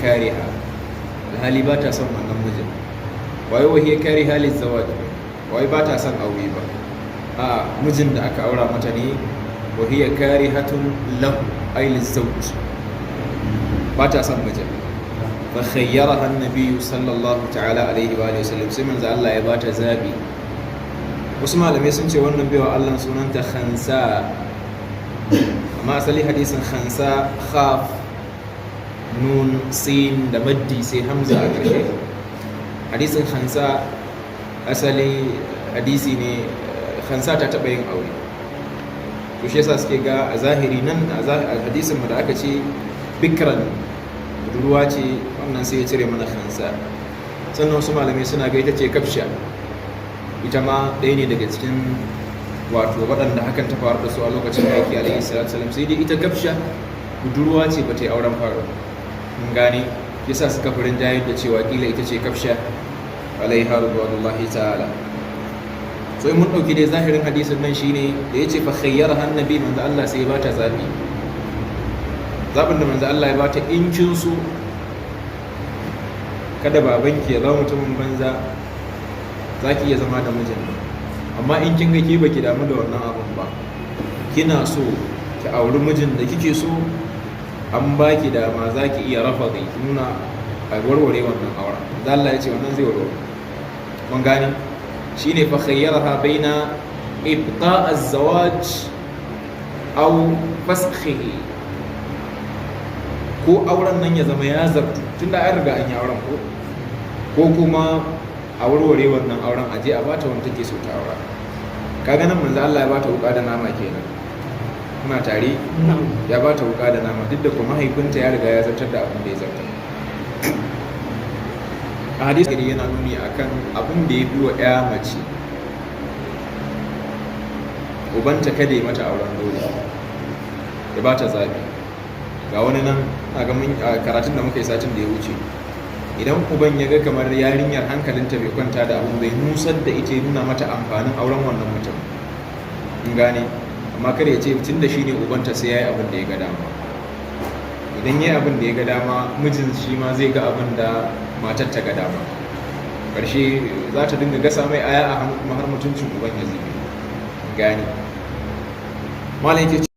kariha alhali ba ta son wannan mijin. Wai wa hiya kariha lizawaj, wai ba ta son aure ba, a mijin da aka aura mata ne. Wa hiya karihatun lahu ay lizawj, ba ta son mijin. Fa khayyaraha an-nabiy sallallahu ta'ala alaihi wa sallam, sai manzo Allah ya bata zabi. Wasu malamai sun ce wannan baiwa Allah sunanta Khansa, amma asali hadisin Khansa khaf nun sin da maddi sai hamza a ƙarshe. Hadisin Khansa asali hadisi ne, Khansa ta taɓa yin aure, to shi yasa suke ga a zahiri nan a hadisin mu da aka ce bikran budurwa ce, wannan sai ya cire mana Khansa. Sannan wasu malamai suna ga ita ce Kafsha, ita ma ɗaya ne daga cikin wato waɗanda hakan ta faru da su a lokacin da yake alaihi salatu wasalam. Sai dai ita Kafsha budurwa ce ba ta yi auren faru, mun gane, yasa suka furin jayar da cewa kila ita ce Kafsha alaiha radwanullahi ta'ala. So in mun ɗauki dai zahirin hadisin nan shine da ya ce fa khayyaraha annabi, manzo Allah sai ya bata zabi. Zabin da manzo Allah ya bata, in kin so kada babanki ya zama mutumin banza, za ki iya zama da mijin, amma in kin ga ki baki damu da wannan abun ba, kina so ki auri mijin da kike so, an baki dama za ki iya rafa ki nuna a warware wannan auren. Da Allah ya ce wannan zai warware, mun gane. Shine fa khayyaraha baina ibqa' az-zawaj aw fasakhihi, ko auren nan ya zama ya zartu tunda an riga an yi auren, ko kuma a warware wannan auren aje a bata wanda take so ta aura. Kaga nan manzo Allah ya bata wuka da nama kenan, muna tare, ya bata wuka da nama, duk da kuma mahaifinta ya riga ya zartar da abin da ya zartar. A hadisi yana nuni akan abin da ya bi wa ya mace ubanta kada ya mata auren dole, ya bata zabi. Ga wani nan a karatun da muka yi satin da ya wuce, idan uban ya ga kamar yarinyar hankalinta bai kwanta da abin, bai nusar da ita ya nuna mata amfanin auren wannan mutum, in gane. Amma kada ya ce tun da shi ne ubanta sai ya yi abin da ya ga dama. Idan ya yi abin da ya ga dama, mijin shi ma zai ga abin da matar ta ga dama, ƙarshe za ta dinga gasa mai aya a hannu, kuma har mutuncin uban ya zube, gane. Malam yake